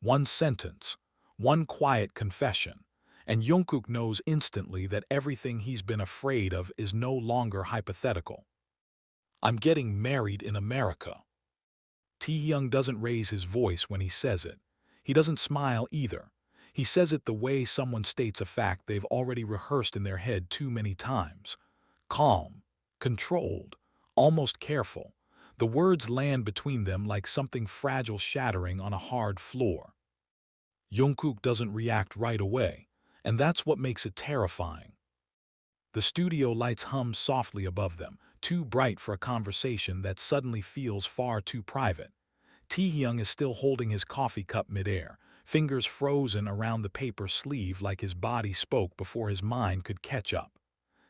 One sentence, one quiet confession, and Jungkook knows instantly that everything he's been afraid of is no longer hypothetical. I'm getting married in America. Taehyung doesn't raise his voice when he says it. He doesn't smile either. He says it the way someone states a fact they've already rehearsed in their head too many times. Calm, controlled, almost careful. The words land between them like something fragile shattering on a hard floor. Jungkook doesn't react right away, and that's what makes it terrifying. The studio lights hum softly above them, too bright for a conversation that suddenly feels far too private. Taehyung is still holding his coffee cup midair, fingers frozen around the paper sleeve like his body spoke before his mind could catch up.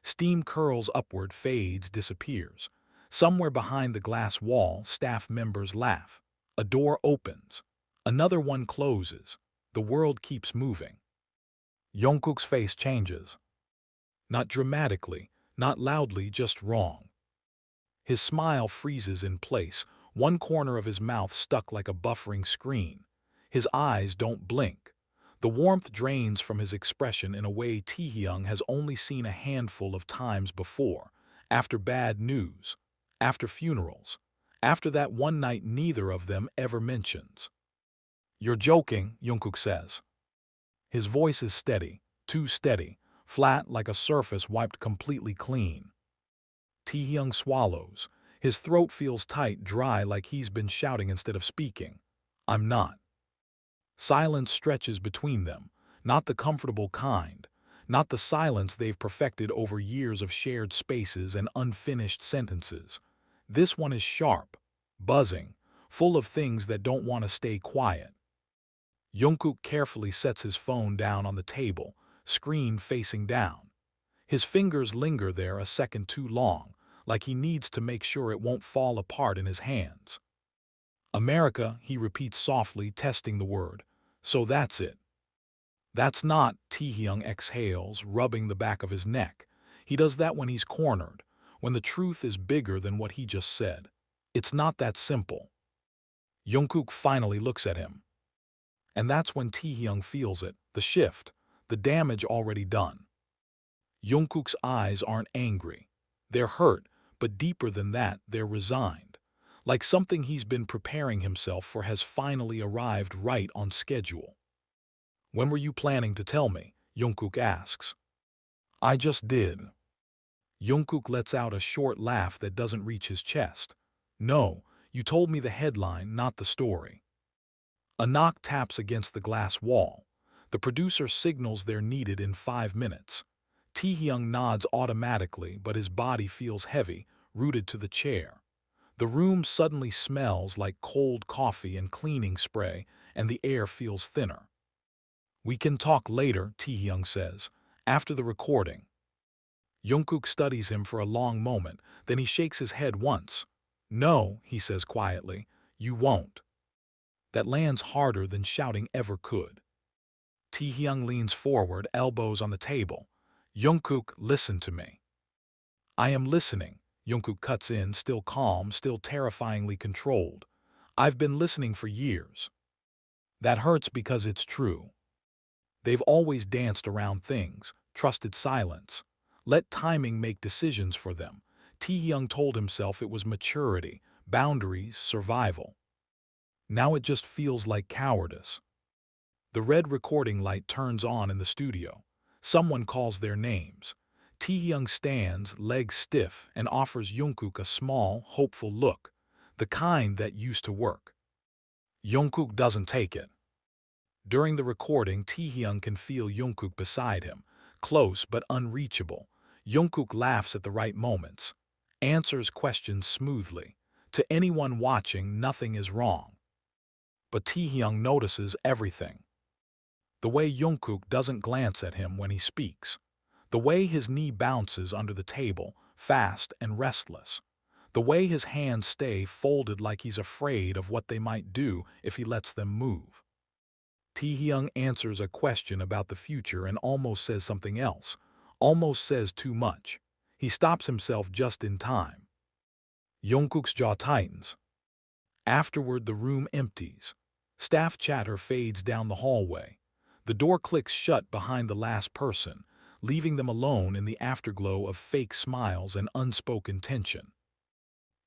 Steam curls upward, fades, disappears. Somewhere behind the glass wall, staff members laugh. A door opens. Another one closes. The world keeps moving. Jungkook's face changes. Not dramatically, not loudly, just wrong. His smile freezes in place, one corner of his mouth stuck like a buffering screen. His eyes don't blink. The warmth drains from his expression in a way Taehyung has only seen a handful of times before, after bad news, after funerals, after that one night neither of them ever mentions. "You're joking," Jungkook says. His voice is steady, too steady, flat like a surface wiped completely clean. Taehyung swallows. His throat feels tight, dry, like he's been shouting instead of speaking. "I'm not." Silence stretches between them, not the comfortable kind, not the silence they've perfected over years of shared spaces and unfinished sentences. This one is sharp, buzzing, full of things that don't want to stay quiet. Jungkook carefully sets his phone down on the table, screen facing down. His fingers linger there a second too long, like he needs to make sure it won't fall apart in his hands. "America," he repeats softly, testing the word. "So that's it." "That's not," Taehyung exhales, rubbing the back of his neck. He does that when he's cornered, when the truth is bigger than what he just said. It's not that simple. Jungkook finally looks at him. And that's when Taehyung feels it, the shift, the damage already done. Jungkook's eyes aren't angry. They're hurt, but deeper than that, they're resigned. Like something he's been preparing himself for has finally arrived right on schedule. "When were you planning to tell me?" Jungkook asks. "I just did." Jungkook lets out a short laugh that doesn't reach his chest. "No, you told me the headline, not the story." A knock taps against the glass wall. The producer signals they're needed in 5 minutes. Taehyung nods automatically, but his body feels heavy, rooted to the chair. The room suddenly smells like cold coffee and cleaning spray, and the air feels thinner. "We can talk later," Taehyung says, "after the recording." Jungkook studies him for a long moment, then he shakes his head once. "No," he says quietly, "you won't." That lands harder than shouting ever could. Taehyung leans forward, elbows on the table. "Jungkook, listen to me." "I am listening." Jungkook cuts in, still calm, still terrifyingly controlled. "I've been listening for years." That hurts because it's true. They've always danced around things, trusted silence. Let timing make decisions for them. Taehyung told himself it was maturity, boundaries, survival. Now it just feels like cowardice. The red recording light turns on in the studio. Someone calls their names. Taehyung stands, legs stiff, and offers Jungkook a small, hopeful look, the kind that used to work. Jungkook doesn't take it. During the recording, Taehyung can feel Jungkook beside him, close but unreachable. Jungkook laughs at the right moments, answers questions smoothly. To anyone watching, nothing is wrong. But Taehyung notices everything. The way Jungkook doesn't glance at him when he speaks. The way his knee bounces under the table, fast and restless. The way his hands stay folded like he's afraid of what they might do if he lets them move. Taehyung answers a question about the future and almost says something else, almost says too much. He stops himself just in time. Jungkook's jaw tightens. Afterward, the room empties. Staff chatter fades down the hallway. The door clicks shut behind the last person, leaving them alone in the afterglow of fake smiles and unspoken tension.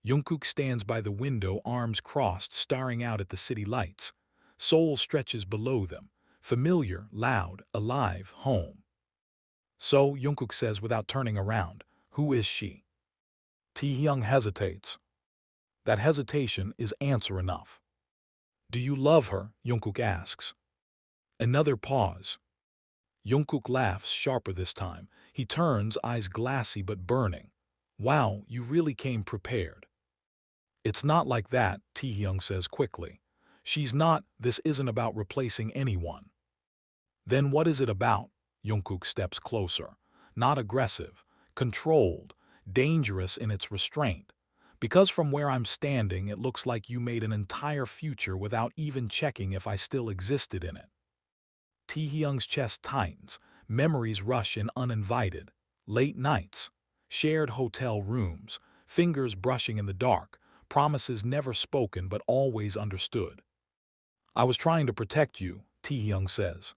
Jungkook stands by the window, arms crossed, staring out at the city lights. Seoul stretches below them, familiar, loud, alive, home. So, Jungkook says without turning around, "Who is she?" Taehyung hesitates. That hesitation is answer enough. "Do you love her?" Jungkook asks. Another pause. Jungkook laughs, sharper this time. He turns, eyes glassy but burning. "Wow, you really came prepared." "It's not like that," Taehyung says quickly. "She's not, this isn't about replacing anyone." "Then what is it about?" Jungkook steps closer. Not aggressive, controlled, dangerous in its restraint. "Because from where I'm standing, it looks like you made an entire future without even checking if I still existed in it." Taehyung's chest tightens. Memories rush in uninvited. Late nights, shared hotel rooms, fingers brushing in the dark, promises never spoken but always understood. "I was trying to protect you," Taehyung says.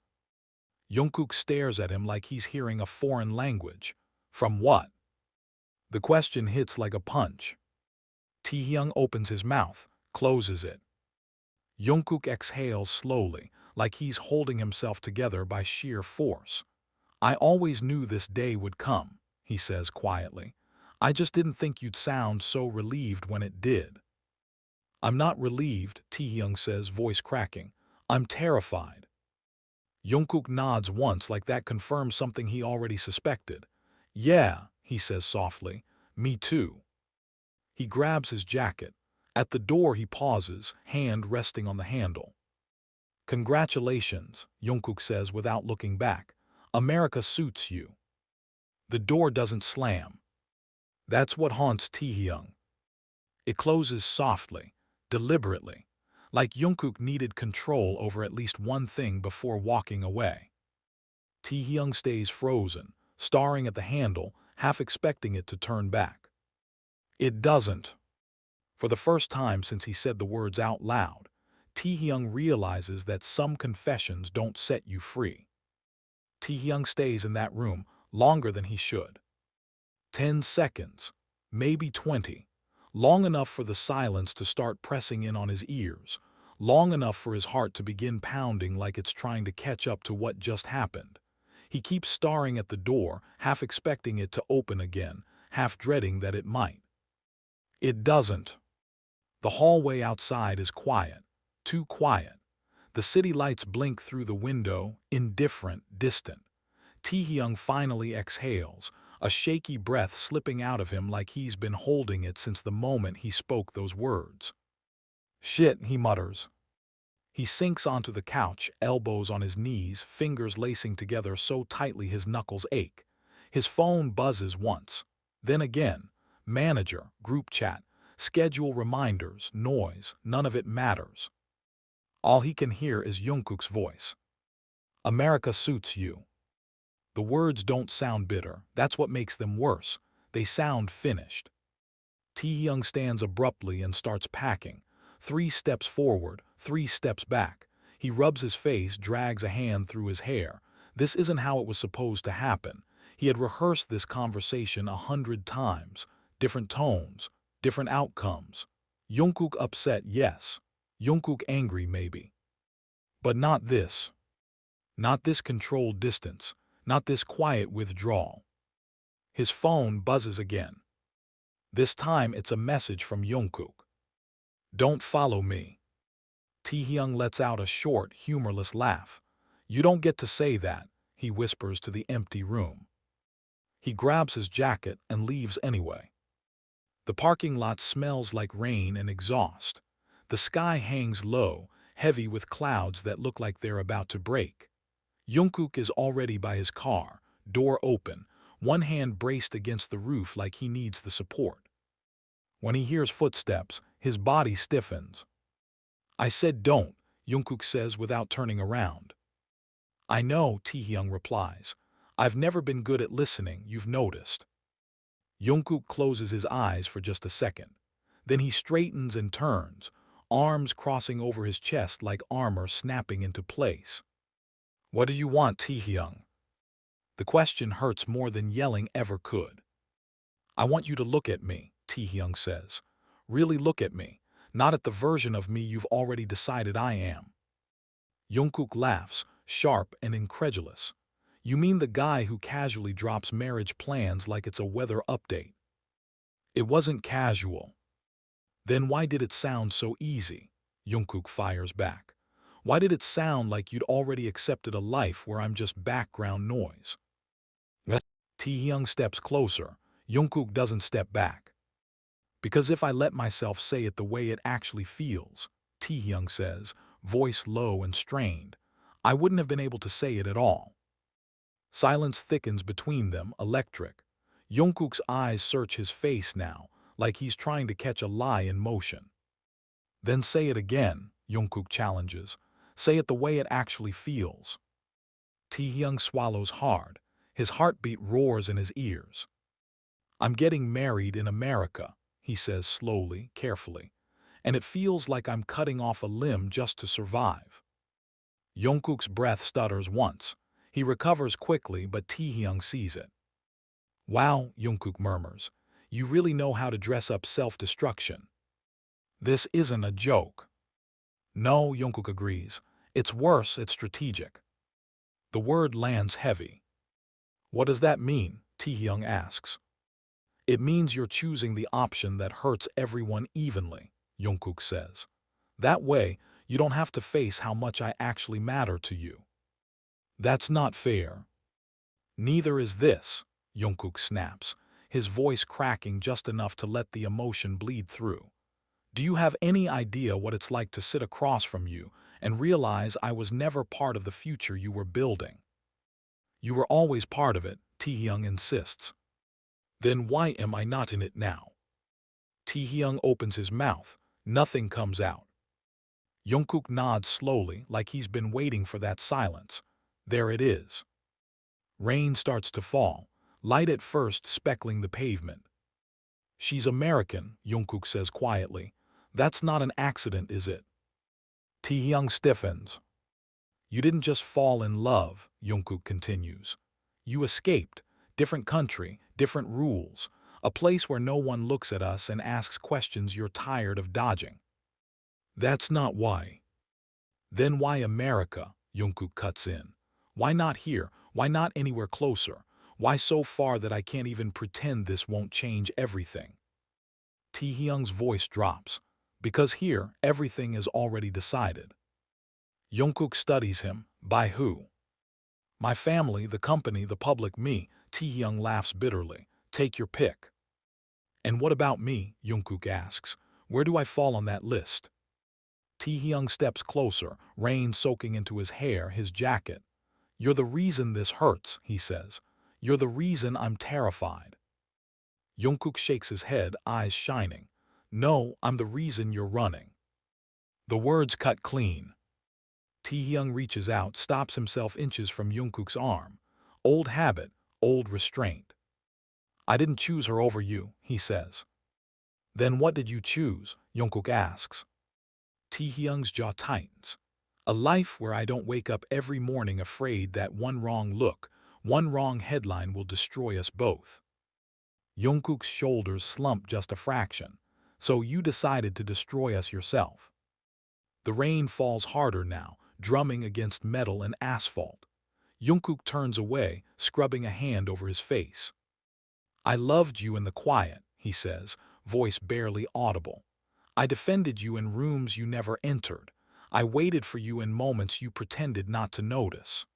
Jungkook stares at him like he's hearing a foreign language. "From what?" The question hits like a punch. Taehyung opens his mouth, closes it. Jungkook exhales slowly, like he's holding himself together by sheer force. "I always knew this day would come," he says quietly. "I just didn't think you'd sound so relieved when it did." "I'm not relieved," Taehyung says, voice cracking. "I'm terrified." Jungkook nods once, like that confirms something he already suspected. "Yeah," he says softly, "me too." He grabs his jacket. At the door he pauses, hand resting on the handle. "Congratulations," Jungkook says without looking back. "America suits you." The door doesn't slam. That's what haunts Taehyung. It closes softly, deliberately, like Jungkook needed control over at least one thing before walking away. Taehyung stays frozen, staring at the handle, half expecting it to turn back. It doesn't. For the first time since he said the words out loud, Taehyung realizes that some confessions don't set you free. Taehyung stays in that room longer than he should. 10 seconds, maybe 20. Long enough for the silence to start pressing in on his ears. Long enough for his heart to begin pounding like it's trying to catch up to what just happened. He keeps staring at the door, half expecting it to open again, half dreading that it might. It doesn't. The hallway outside is quiet, too quiet. The city lights blink through the window, indifferent, distant. Taehyung finally exhales, a shaky breath slipping out of him like he's been holding it since the moment he spoke those words. "Shit," he mutters. He sinks onto the couch, elbows on his knees, fingers lacing together so tightly his knuckles ache. His phone buzzes once, then again. Manager, group chat, schedule reminders, noise, none of it matters. All he can hear is Jungkook's voice. "America suits you." The words don't sound bitter, that's what makes them worse. They sound finished. Taehyung stands abruptly and starts packing. 3 steps forward, 3 steps back. He rubs his face, drags a hand through his hair. This isn't how it was supposed to happen. He had rehearsed this conversation 100 times. Different tones, different outcomes. Jungkook upset, yes. Jungkook angry, maybe. But not this. Not this controlled distance. Not this quiet withdrawal. His phone buzzes again. This time it's a message from Jungkook. "Don't follow me." Taehyung lets out a short, humorless laugh. "You don't get to say that," he whispers to the empty room. He grabs his jacket and leaves anyway. The parking lot smells like rain and exhaust. The sky hangs low, heavy with clouds that look like they're about to break. Jungkook is already by his car, door open, one hand braced against the roof like he needs the support. When he hears footsteps, his body stiffens. "I said don't," Jungkook says without turning around. "I know," Taehyung replies. "I've never been good at listening, you've noticed." Jungkook closes his eyes for just a second. Then he straightens and turns, arms crossing over his chest like armor snapping into place. "What do you want, Taehyung?" The question hurts more than yelling ever could. "I want you to look at me," Taehyung says. "Really look at me, not at the version of me you've already decided I am." Jungkook laughs, sharp and incredulous. "You mean the guy who casually drops marriage plans like it's a weather update?" "It wasn't casual." "Then why did it sound so easy?" Jungkook fires back. "Why did it sound like you'd already accepted a life where I'm just background noise?" Taehyung steps closer. Jungkook doesn't step back. "Because if I let myself say it the way it actually feels," Taehyung says, voice low and strained, "I wouldn't have been able to say it at all." Silence thickens between them, electric. Jungkook's eyes search his face now, like he's trying to catch a lie in motion. "Then say it again," Jungkook challenges. "Say it the way it actually feels." Taehyung swallows hard. His heartbeat roars in his ears. "I'm getting married in America," he says slowly, carefully, "and it feels like I'm cutting off a limb just to survive." Jungkook's breath stutters once. He recovers quickly, but Taehyung sees it. "Wow," Jungkook murmurs, "you really know how to dress up self-destruction." "This isn't a joke." "No," Jungkook agrees. "It's worse, it's strategic." The word lands heavy. "What does that mean?" Taehyung asks. "It means you're choosing the option that hurts everyone evenly," Jungkook says. "That way, you don't have to face how much I actually matter to you." "That's not fair." "Neither is this," Jungkook snaps, his voice cracking just enough to let the emotion bleed through. "Do you have any idea what it's like to sit across from you and realize I was never part of the future you were building?" "You were always part of it," Taehyung insists. "Then why am I not in it now?" Taehyung opens his mouth. Nothing comes out. Jungkook nods slowly, like he's been waiting for that silence. There it is. Rain starts to fall, light at first speckling the pavement. "She's American," Jungkook says quietly. "That's not an accident, is it?" Taehyung stiffens. "You didn't just fall in love," Jungkook continues. "You escaped. Different country, different rules. A place where no one looks at us and asks questions you're tired of dodging." "That's not why." "Then why America?" Jungkook cuts in. "Why not here? Why not anywhere closer? Why so far that I can't even pretend this won't change everything?" Taehyung's voice drops. "Because here, everything is already decided." Jungkook studies him. "By who?" "My family, the company, the public, me." Taehyung laughs bitterly. "Take your pick." "And what about me?" Jungkook asks. "Where do I fall on that list?" Taehyung steps closer, rain soaking into his hair, his jacket. "You're the reason this hurts," he says. "You're the reason I'm terrified." Jungkook shakes his head, eyes shining. "No, I'm the reason you're running." The words cut clean. Taehyung reaches out, stops himself inches from Jungkook's arm. "Old habit, old restraint." "I didn't choose her over you," he says. "Then what did you choose?" Jungkook asks. Taehyung's jaw tightens. "A life where I don't wake up every morning afraid that one wrong look, one wrong headline will destroy us both." Jungkook's shoulders slump just a fraction. "So you decided to destroy us yourself." The rain falls harder now, drumming against metal and asphalt. Jungkook turns away, scrubbing a hand over his face. "I loved you in the quiet," he says, voice barely audible. "I defended you in rooms you never entered. I waited for you in moments you pretended not to notice."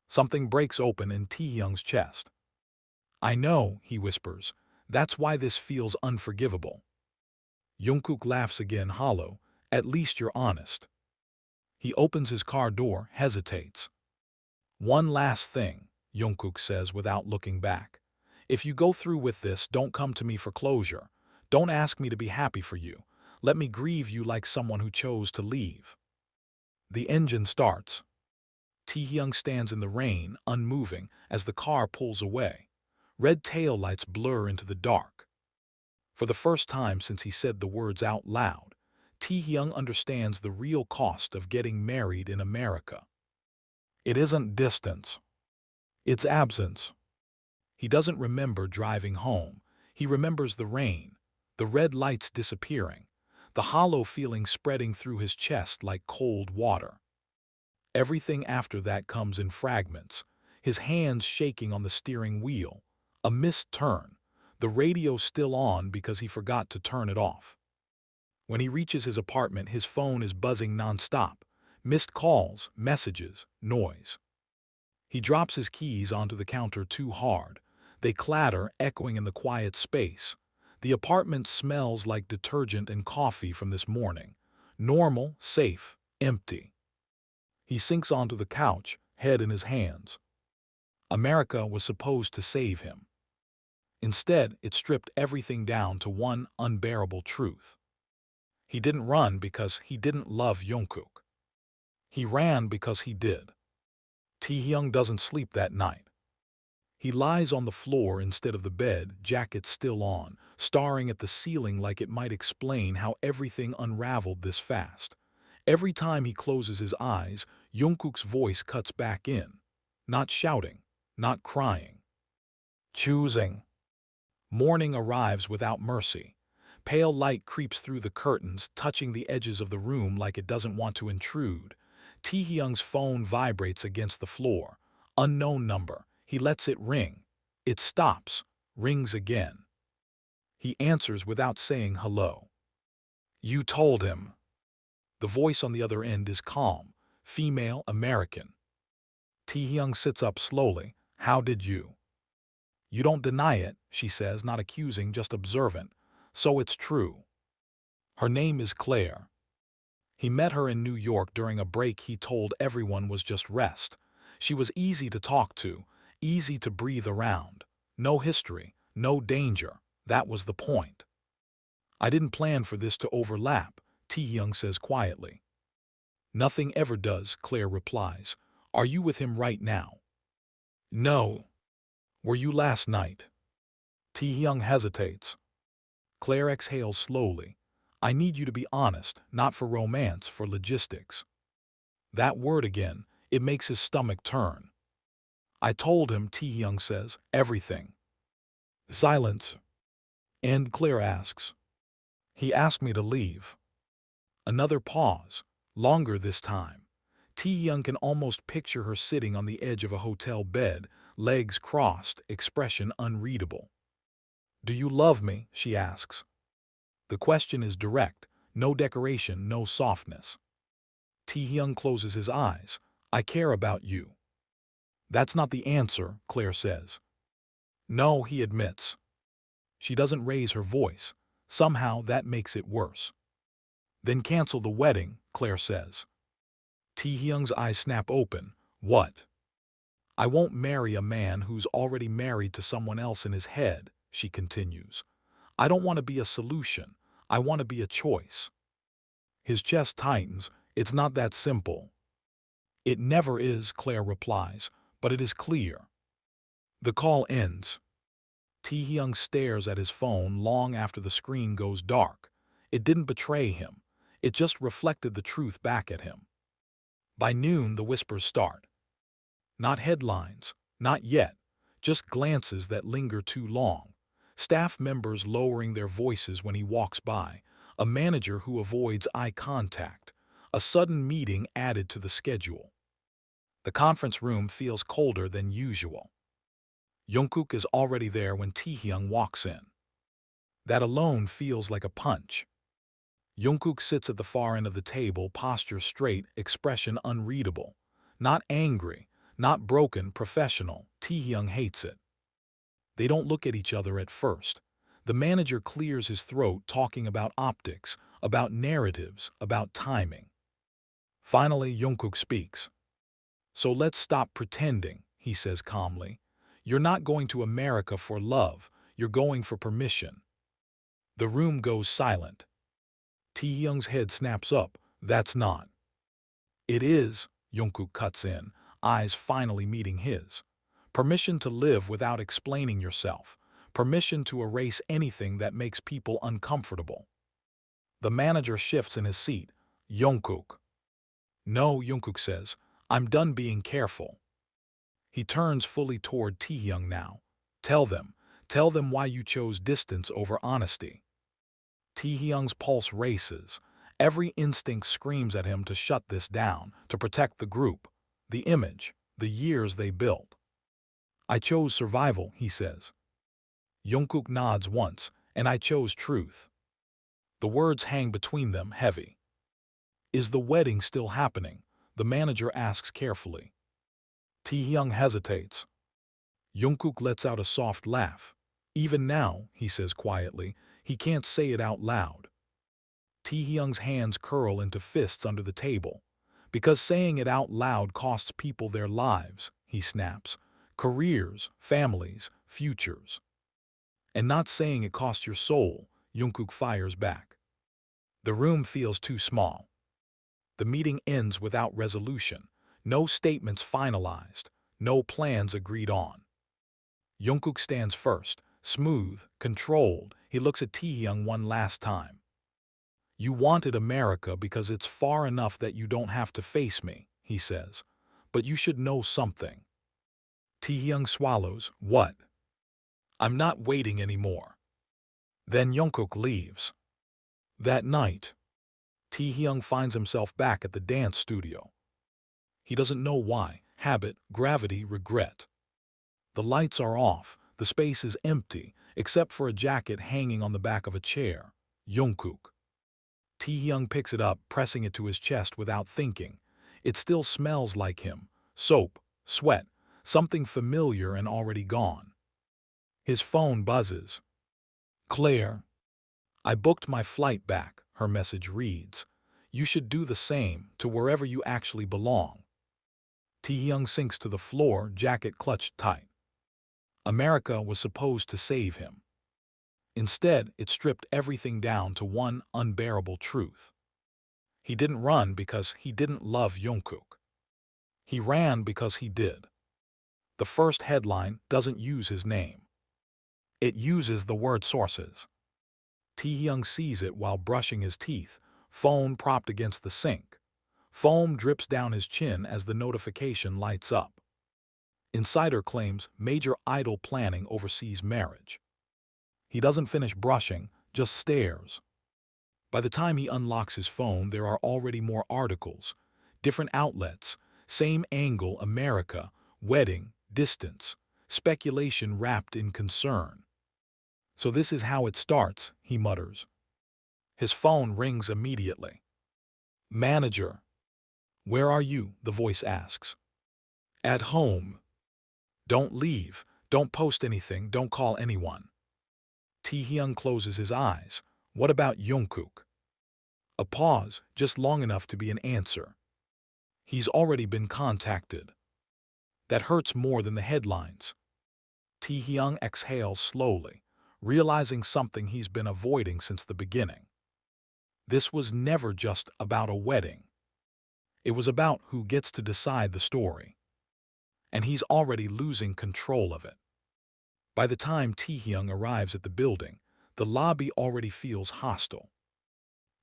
Something breaks open in Taehyung's chest. "I know," he whispers. "That's why this feels unforgivable." Jungkook laughs again, hollow. "At least you're honest." He opens his car door, hesitates. "One last thing," Jungkook says without looking back. "If you go through with this, don't come to me for closure. Don't ask me to be happy for you. Let me grieve you like someone who chose to leave." The engine starts. Taehyung stands in the rain, unmoving, as the car pulls away. Red taillights blur into the dark. For the first time since he said the words out loud, Taehyung understands the real cost of getting married in America. It isn't distance. It's absence. He doesn't remember driving home. He remembers the rain, the red lights disappearing, the hollow feeling spreading through his chest like cold water. Everything after that comes in fragments, his hands shaking on the steering wheel, a missed turn, the radio still on because he forgot to turn it off. When he reaches his apartment, his phone is buzzing nonstop, missed calls, messages, noise. He drops his keys onto the counter too hard. They clatter, echoing in the quiet space. The apartment smells like detergent and coffee from this morning. Normal, safe, empty. He sinks onto the couch, head in his hands. America was supposed to save him. Instead, it stripped everything down to one unbearable truth. He didn't run because he didn't love Jungkook. He ran because he did. Taehyung doesn't sleep that night. He lies on the floor instead of the bed, jacket still on, staring at the ceiling like it might explain how everything unraveled this fast. Every time he closes his eyes, Jungkook's voice cuts back in. Not shouting, not crying. Choosing. Morning arrives without mercy. Pale light creeps through the curtains, touching the edges of the room like it doesn't want to intrude. Taehyung's phone vibrates against the floor. Unknown number. He lets it ring. It stops, rings again. He answers without saying hello. You told him. The voice on the other end is calm, female, American. Taehyung sits up slowly. How did you? You don't deny it, she says, not accusing, just observant. So it's true. Her name is Claire. He met her in New York during a break he told everyone was just rest. She was easy to talk to, easy to breathe around. No history, no danger. That was the point. I didn't plan for this to overlap, Taehyung says quietly. Nothing ever does, Claire replies. Are you with him right now? No. Were you last night? Taehyung hesitates. Claire exhales slowly. I need you to be honest, not for romance, for logistics. That word again, it makes his stomach turn. I told him, Taehyung says, everything. Silence. And Claire asks. He asked me to leave. Another pause, longer this time. Taehyung can almost picture her sitting on the edge of a hotel bed, legs crossed, expression unreadable. Do you love me? She asks. The question is direct, no decoration, no softness. Taehyung closes his eyes. I care about you. That's not the answer, Claire says. No, he admits. She doesn't raise her voice. Somehow that makes it worse. Then cancel the wedding, Claire says. Taehyung's eyes snap open. What? I won't marry a man who's already married to someone else in his head, she continues. I don't want to be a solution. I want to be a choice. His chest tightens. It's not that simple. It never is, Claire replies, but it is clear. The call ends. Taehyung stares at his phone long after the screen goes dark. It didn't betray him. It just reflected the truth back at him. By noon, the whispers start. Not headlines, not yet, just glances that linger too long. Staff members lowering their voices when he walks by, a manager who avoids eye contact, a sudden meeting added to the schedule. The conference room feels colder than usual. Jungkook is already there when Taehyung walks in. That alone feels like a punch. Jungkook sits at the far end of the table, posture straight, expression unreadable. Not angry, not broken, professional. Taehyung hates it. They don't look at each other at first. The manager clears his throat, talking about optics, about narratives, about timing. Finally, Jungkook speaks. So let's stop pretending, he says calmly. You're not going to America for love, you're going for permission. The room goes silent. Taehyung's head snaps up. That's not. It is, Jungkook cuts in, eyes finally meeting his. Permission to live without explaining yourself. Permission to erase anything that makes people uncomfortable. The manager shifts in his seat. Jungkook. No, Jungkook says. I'm done being careful. He turns fully toward Taehyung now. Tell them why you chose distance over honesty. Taehyung's pulse races. Every instinct screams at him to shut this down, to protect the group, the image, the years they built. I chose survival, he says. Jungkook nods once, and I chose truth. The words hang between them heavy. Is the wedding still happening? The manager asks carefully. Taehyung hesitates. Jungkook lets out a soft laugh. Even now, he says quietly, he can't say it out loud. Taehyung's hands curl into fists under the table. Because saying it out loud costs people their lives, he snaps. Careers, families, futures. And not saying it costs your soul, Jungkook fires back. The room feels too small. The meeting ends without resolution. No statements finalized. No plans agreed on. Jungkook stands first, smooth, controlled. He looks at Taehyung one last time. You wanted America because it's far enough that you don't have to face me, he says. But you should know something. Taehyung swallows. What? I'm not waiting anymore. Then Jungkook leaves. That night, Taehyung finds himself back at the dance studio. He doesn't know why. Habit, gravity, regret. The lights are off. The space is empty, except for a jacket hanging on the back of a chair. Jungkook. Taehyung picks it up, pressing it to his chest without thinking. It still smells like him. Soap, sweat, something familiar and already gone. His phone buzzes. Claire. I booked my flight back, her message reads. You should do the same, to wherever you actually belong. Taehyung sinks to the floor, jacket clutched tight. America was supposed to save him. Instead, it stripped everything down to one unbearable truth. He didn't run because he didn't love Jungkook. He ran because he did. The first headline doesn't use his name. It uses the word sources. Taehyung sees it while brushing his teeth, phone propped against the sink. Foam drips down his chin as the notification lights up. Insider claims major idol planning oversees marriage. He doesn't finish brushing, just stares. By the time he unlocks his phone, there are already more articles, different outlets, same angle, America, wedding, distance, speculation wrapped in concern. So this is how it starts, he mutters. His phone rings immediately. Manager. Where are you? The voice asks. At home. Don't leave, don't post anything, don't call anyone. Taehyung closes his eyes. What about Jungkook? A pause, just long enough to be an answer. He's already been contacted. That hurts more than the headlines. Taehyung exhales slowly, realizing something he's been avoiding since the beginning. This was never just about a wedding. It was about who gets to decide the story. And he's already losing control of it. By the time Taehyung arrives at the building, the lobby already feels hostile.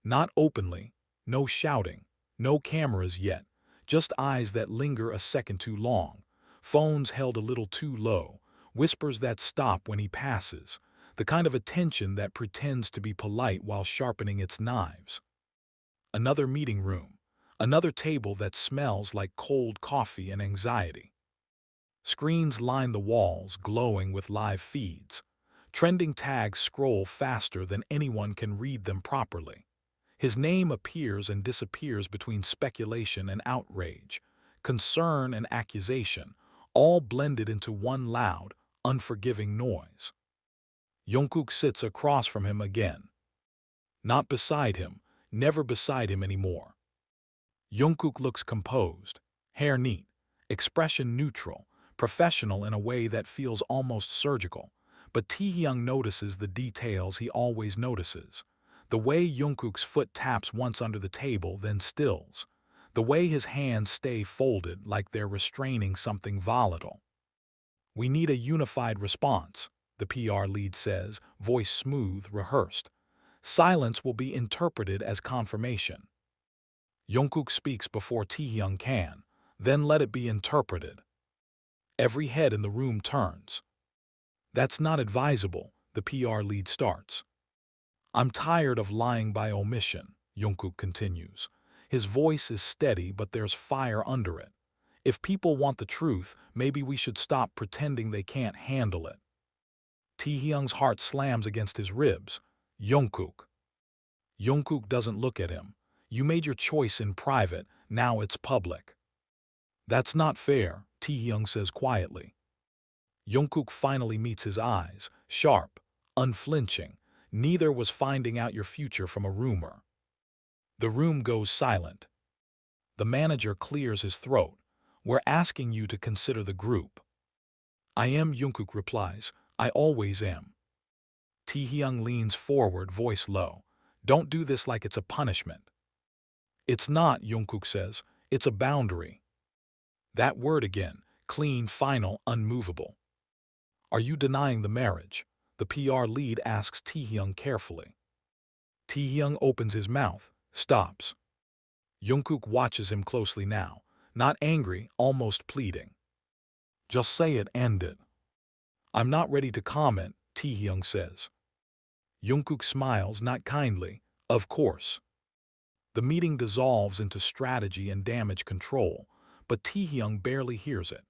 Not openly, no shouting, no cameras yet, just eyes that linger a second too long, phones held a little too low, whispers that stop when he passes, the kind of attention that pretends to be polite while sharpening its knives. Another meeting room, another table that smells like cold coffee and anxiety. Screens line the walls, glowing with live feeds. Trending tags scroll faster than anyone can read them properly. His name appears and disappears between speculation and outrage, concern and accusation, all blended into one loud, unforgiving noise. Jungkook sits across from him again. Not beside him, never beside him anymore. Jungkook looks composed, hair neat, expression neutral, professional in a way that feels almost surgical, but Taehyung notices the details he always notices. The way Jungkook's foot taps once under the table, then stills. The way his hands stay folded like they're restraining something volatile. We need a unified response, the PR lead says, voice smooth, rehearsed. Silence will be interpreted as confirmation. Jungkook speaks before Taehyung can, then let it be interpreted. Every head in the room turns. That's not advisable, the PR lead starts. I'm tired of lying by omission, Jungkook continues. His voice is steady, but there's fire under it. If people want the truth, maybe we should stop pretending they can't handle it. Taehyung's heart slams against his ribs. Jungkook. Jungkook doesn't look at him. You made your choice in private, now it's public. That's not fair, Taehyung says quietly. Jungkook finally meets his eyes, sharp, unflinching. Neither was finding out your future from a rumor. The room goes silent. The manager clears his throat. We're asking you to consider the group. I am, Jungkook replies. I always am. Taehyung leans forward, voice low. Don't do this like it's a punishment. It's not, Jungkook says. It's a boundary. That word again, clean, final, unmovable. Are you denying the marriage? The PR lead asks Taehyung carefully. Taehyung opens his mouth, stops. Jungkook watches him closely now, not angry, almost pleading. Just say it, end it. I'm not ready to comment, Taehyung says. Jungkook smiles, not kindly, of course. The meeting dissolves into strategy and damage control, but Taehyung barely hears it.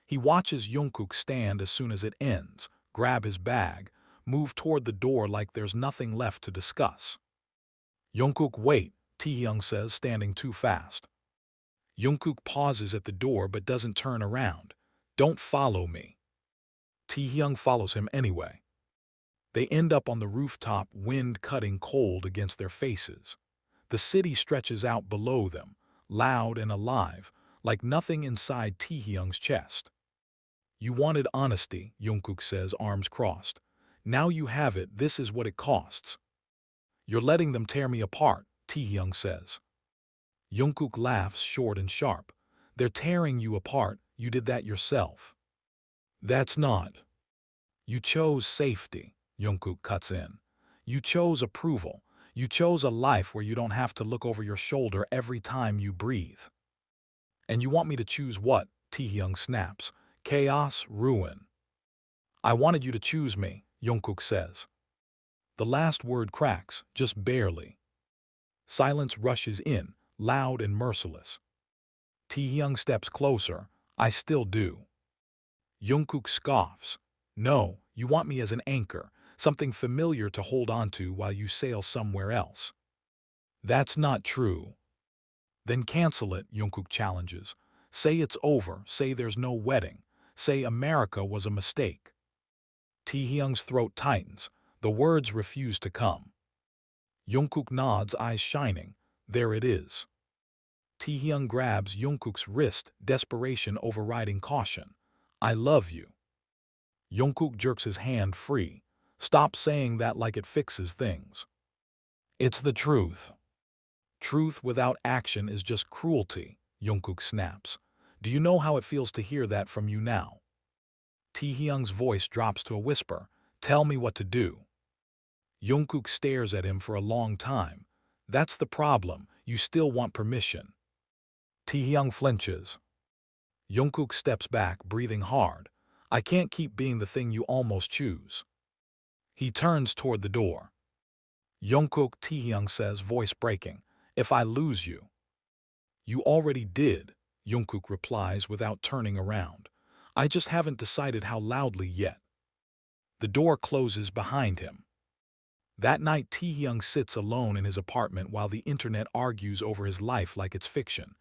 He watches Jungkook stand as soon as it ends, grab his bag, move toward the door like there's nothing left to discuss. Jungkook, wait, Taehyung says, standing too fast. Jungkook pauses at the door but doesn't turn around. Don't follow me. Taehyung follows him anyway. They end up on the rooftop, wind cutting cold against their faces. The city stretches out below them, loud and alive, like nothing inside Taehyung's chest. You wanted honesty, Jungkook says, arms crossed. Now you have it, this is what it costs. You're letting them tear me apart, Taehyung says. Jungkook laughs short and sharp. They're tearing you apart, you did that yourself. That's not. You chose safety, Jungkook cuts in. You chose approval. You chose a life where you don't have to look over your shoulder every time you breathe. And you want me to choose what? Taehyung snaps. Chaos, ruin. I wanted you to choose me, Jungkook says. The last word cracks, just barely. Silence rushes in, loud and merciless. Taehyung steps closer. I still do. Jungkook scoffs. No, you want me as an anchor, something familiar to hold on to while you sail somewhere else. That's not true. Then cancel it, Jungkook challenges. Say it's over, say there's no wedding, say America was a mistake. Taehyung's throat tightens. The words refuse to come. Jungkook nods, eyes shining. There it is. Taehyung grabs Jungkook's wrist, desperation overriding caution. I love you. Jungkook jerks his hand free. Stop saying that like it fixes things. It's the truth. Truth without action is just cruelty, Jungkook snaps. Do you know how it feels to hear that from you now? Taehyung's voice drops to a whisper. Tell me what to do. Jungkook stares at him for a long time. That's the problem, you still want permission. Taehyung flinches. Jungkook steps back, breathing hard. I can't keep being the thing you almost choose. He turns toward the door. Jungkook, Taehyung says, voice breaking. If I lose you. You already did, Jungkook replies without turning around. I just haven't decided how loudly yet. The door closes behind him. That night, Taehyung sits alone in his apartment while the internet argues over his life like it's fiction.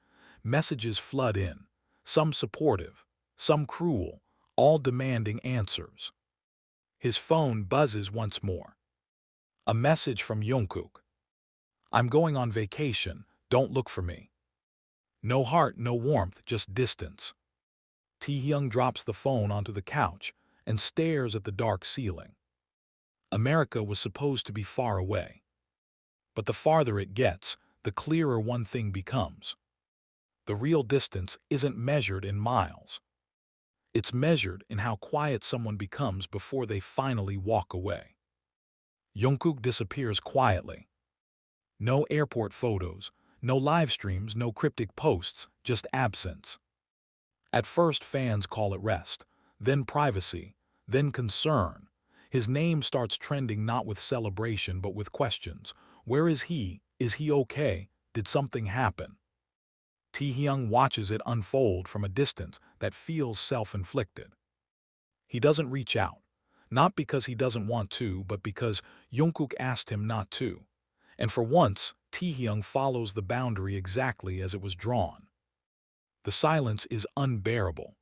Messages flood in, some supportive, some cruel, all demanding answers. His phone buzzes once more. A message from Jungkook. I'm going on vacation, don't look for me. No heart, no warmth, just distance. Taehyung drops the phone onto the couch and stares at the dark ceiling. America was supposed to be far away. But the farther it gets, the clearer one thing becomes. The real distance isn't measured in miles. It's measured in how quiet someone becomes before they finally walk away. Jungkook disappears quietly. No airport photos, no live streams, no cryptic posts, just absence. At first fans call it rest, then privacy, then concern. His name starts trending not with celebration but with questions. Where is he? Is he okay? Did something happen? Taehyung watches it unfold from a distance that feels self-inflicted. He doesn't reach out, not because he doesn't want to, but because Jungkook asked him not to. And for once, Taehyung follows the boundary exactly as it was drawn. The silence is unbearable.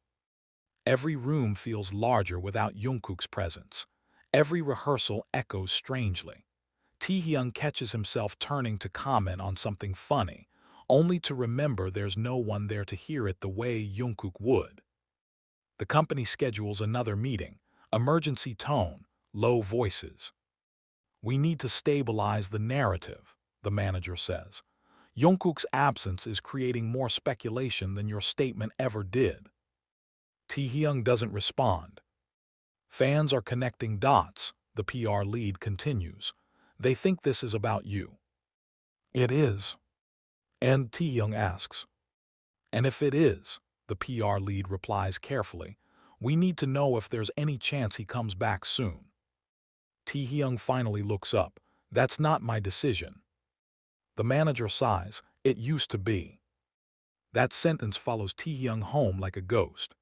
Every room feels larger without Jungkook's presence. Every rehearsal echoes strangely. Taehyung catches himself turning to comment on something funny, only to remember there's no one there to hear it the way Jungkook would. The company schedules another meeting, emergency tone, low voices. "We need to stabilize the narrative," the manager says. "Jungkook's absence is creating more speculation than your statement ever did." Taehyung doesn't respond. "Fans are connecting dots," the PR lead continues. "They think this is about you." "It is." And Taehyung asks. "And if it is," the PR lead replies carefully, "we need to know if there's any chance he comes back soon." Taehyung finally looks up. "That's not my decision." The manager sighs. "It used to be." That sentence follows Taehyung home like a ghost.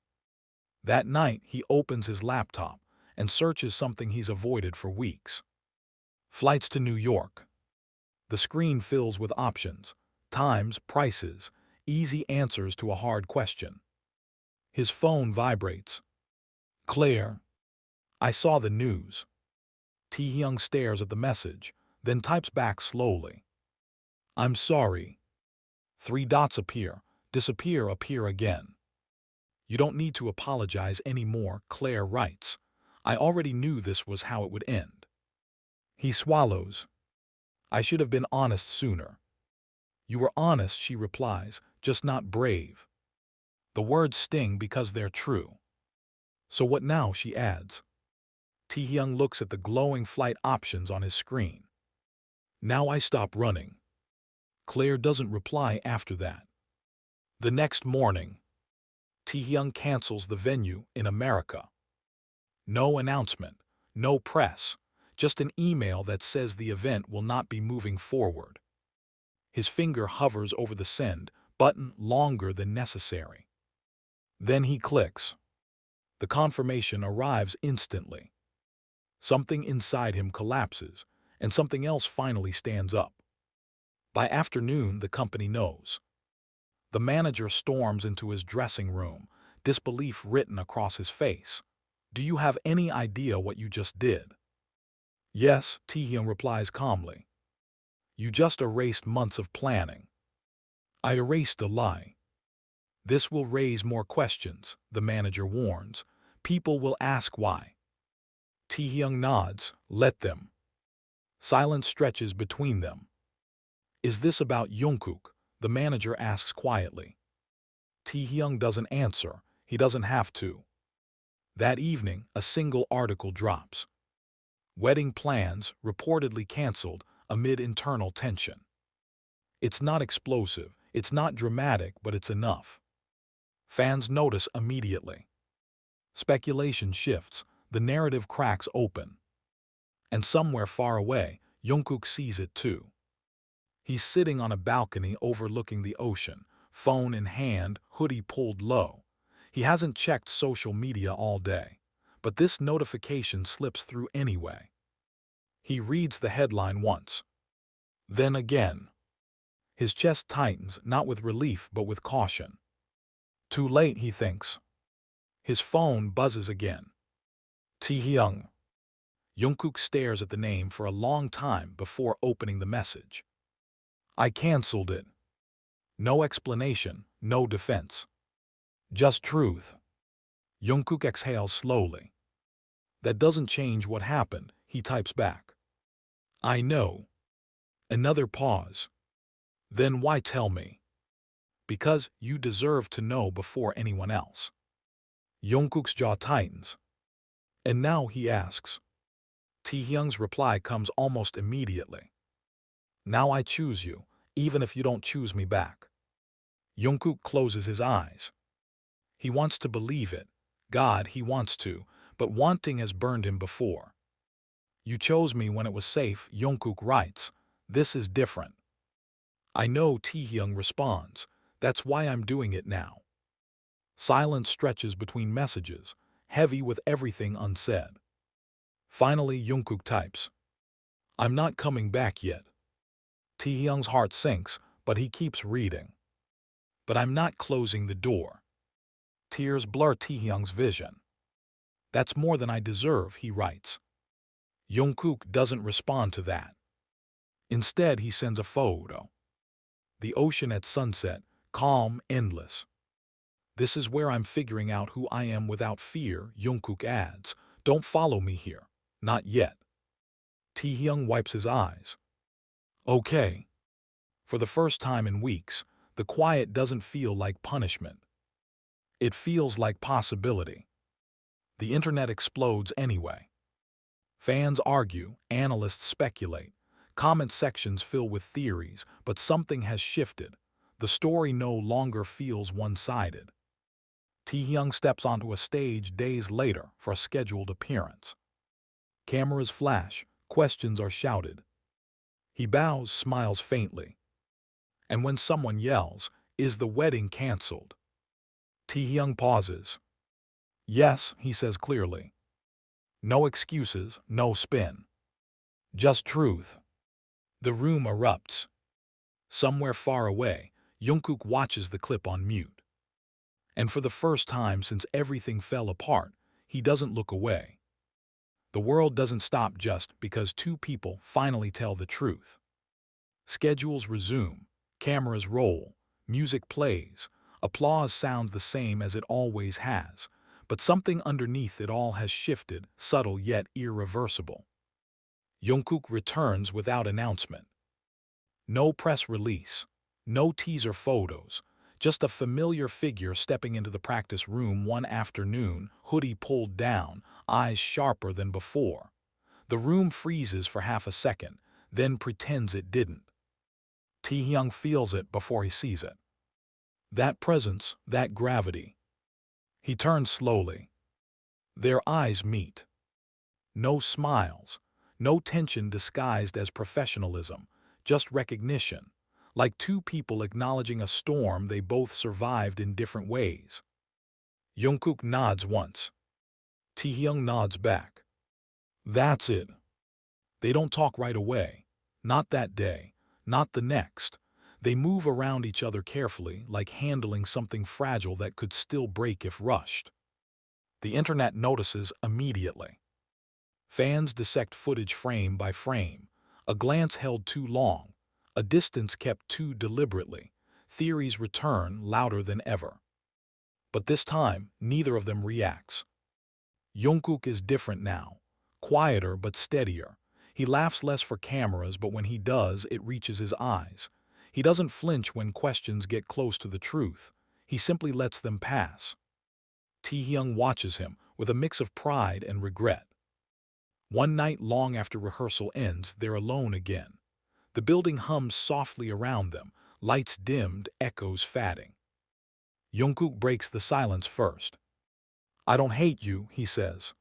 That night, he opens his laptop and searches something he's avoided for weeks. Flights to New York. The screen fills with options, times, prices, easy answers to a hard question. His phone vibrates. "Claire, I saw the news." Taehyung stares at the message, then types back slowly. "I'm sorry." Three dots appear, disappear, appear again. "You don't need to apologize anymore," Claire writes. "I already knew this was how it would end." He swallows. "I should have been honest sooner." "You were honest," she replies, "just not brave." The words sting because they're true. "So what now?" she adds. Taehyung looks at the glowing flight options on his screen. "Now I stop running." Claire doesn't reply after that. The next morning, Taehyung cancels the venue in America. No announcement, no press, just an email that says the event will not be moving forward. His finger hovers over the send button longer than necessary. Then he clicks. The confirmation arrives instantly. Something inside him collapses, and something else finally stands up. By afternoon, the company knows. The manager storms into his dressing room, disbelief written across his face. "Do you have any idea what you just did?" "Yes," Taehyung replies calmly. "You just erased months of planning." "I erased a lie." "This will raise more questions," the manager warns. "People will ask why." Taehyung nods. "Let them." Silence stretches between them. "Is this about Jungkook?" the manager asks quietly. Taehyung doesn't answer. He doesn't have to. That evening, a single article drops. "Wedding plans reportedly canceled amid internal tension." It's not explosive, it's not dramatic, but it's enough. Fans notice immediately. Speculation shifts, the narrative cracks open. And somewhere far away, Jungkook sees it too. He's sitting on a balcony overlooking the ocean, phone in hand, hoodie pulled low. He hasn't checked social media all day, but this notification slips through anyway. He reads the headline once. Then again. His chest tightens, not with relief but with caution. Too late, he thinks. His phone buzzes again. Taehyung. Jungkook stares at the name for a long time before opening the message. "I canceled it." No explanation, no defense. Just truth. Jungkook exhales slowly. "That doesn't change what happened," he types back. "I know." Another pause. "Then why tell me?" "Because you deserve to know before anyone else." Jungkook's jaw tightens. "And now," he asks. Taehyung's reply comes almost immediately. Now I choose you, even if you don't choose me back. Jungkook closes his eyes. He wants to believe it. God, he wants to, but wanting has burned him before. You chose me when it was safe, Jungkook writes. This is different. I know, Taehyung responds. That's why I'm doing it now. Silence stretches between messages, heavy with everything unsaid. Finally, Jungkook types, I'm not coming back yet. Taehyung's heart sinks, but he keeps reading. But I'm not closing the door. Tears blur Taehyung's vision. That's more than I deserve, he writes. Jungkook doesn't respond to that. Instead, he sends a photo. The ocean at sunset, calm, endless. This is where I'm figuring out who I am without fear, Jungkook adds. Don't follow me here. Not yet. Taehyung wipes his eyes. Okay. For the first time in weeks, the quiet doesn't feel like punishment. It feels like possibility. The internet explodes anyway. Fans argue, analysts speculate, comment sections fill with theories, but something has shifted. The story no longer feels one-sided. Taehyung steps onto a stage days later for a scheduled appearance. Cameras flash, questions are shouted. He bows, smiles faintly. And when someone yells, "Is the wedding cancelled?" Taehyung pauses. Yes, he says clearly. No excuses, no spin. Just truth. The room erupts. Somewhere far away, Jungkook watches the clip on mute. And for the first time since everything fell apart, he doesn't look away. The world doesn't stop just because two people finally tell the truth. Schedules resume, cameras roll, music plays, applause sounds the same as it always has, but something underneath it all has shifted, subtle yet irreversible. Jungkook returns without announcement. No press release, no teaser photos, just a familiar figure stepping into the practice room one afternoon, hoodie pulled down, eyes sharper than before. The room freezes for half a second, then pretends it didn't. Taehyung feels it before he sees it. That presence, that gravity. He turns slowly. Their eyes meet. No smiles, no tension disguised as professionalism, just recognition, like two people acknowledging a storm they both survived in different ways. Jungkook nods once. Taehyung nods back. That's it. They don't talk right away. Not that day. Not the next. They move around each other carefully, like handling something fragile that could still break if rushed. The internet notices immediately. Fans dissect footage frame by frame. A glance held too long. A distance kept too deliberately. Theories return louder than ever. But this time, neither of them reacts. Jungkook is different now. Quieter but steadier. He laughs less for cameras, but when he does, it reaches his eyes. He doesn't flinch when questions get close to the truth. He simply lets them pass. Taehyung watches him with a mix of pride and regret. One night long after rehearsal ends, they're alone again. The building hums softly around them, lights dimmed, echoes fading. Jungkook breaks the silence first. I don't hate you, he says.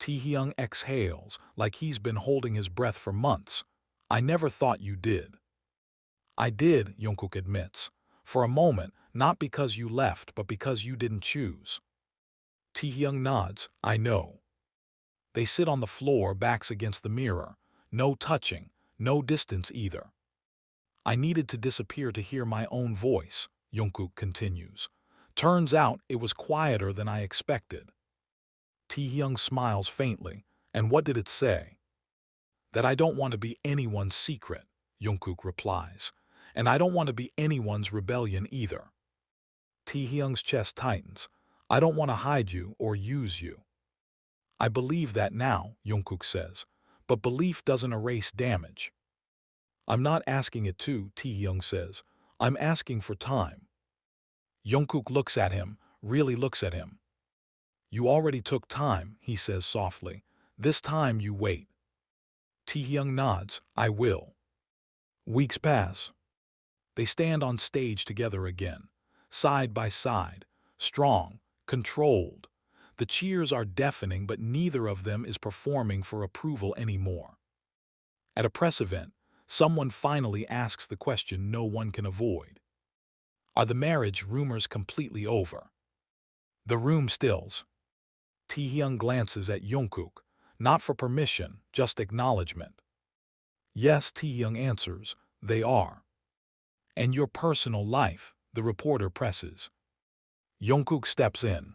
Taehyung exhales, like he's been holding his breath for months. I never thought you did. I did, Jungkook admits. For a moment, not because you left, but because you didn't choose. Taehyung nods, I know. They sit on the floor, backs against the mirror. No touching, no distance either. I needed to disappear to hear my own voice, Jungkook continues. Turns out it was quieter than I expected. Taehyung smiles faintly. And what did it say? That I don't want to be anyone's secret, Jungkook replies. And I don't want to be anyone's rebellion either. Taehyung's chest tightens. I don't want to hide you or use you. I believe that now, Jungkook says, but belief doesn't erase damage. I'm not asking it to, Taehyung says. I'm asking for time. Jungkook looks at him, really looks at him. You already took time, he says softly. This time you wait. Taehyung nods, I will. Weeks pass. They stand on stage together again, side by side, strong, controlled. The cheers are deafening, but neither of them is performing for approval anymore. At a press event, someone finally asks the question no one can avoid. Are the marriage rumors completely over? The room stills. Taehyung glances at Jungkook, not for permission, just acknowledgement. Yes, Taehyung answers, they are. And your personal life, the reporter presses. Jungkook steps in.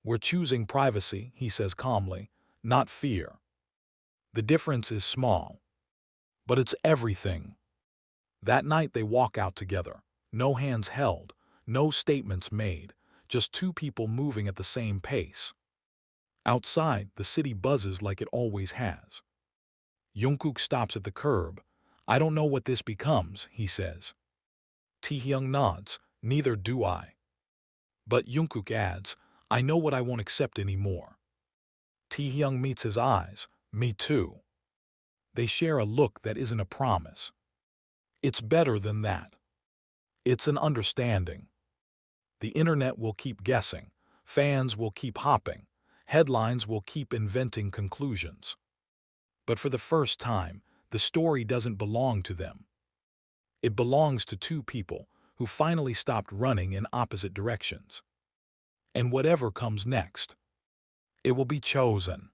We're choosing privacy, he says calmly, not fear. The difference is small, but it's everything. That night they walk out together, no hands held, no statements made, just two people moving at the same pace. Outside, the city buzzes like it always has. Jungkook stops at the curb. I don't know what this becomes, he says. Taehyung nods, neither do I. But Jungkook adds, I know what I won't accept anymore. Taehyung meets his eyes, me too. They share a look that isn't a promise. It's better than that. It's an understanding. The internet will keep guessing, fans will keep hopping, headlines will keep inventing conclusions. But for the first time, the story doesn't belong to them. It belongs to two people who finally stopped running in opposite directions. And whatever comes next, it will be chosen.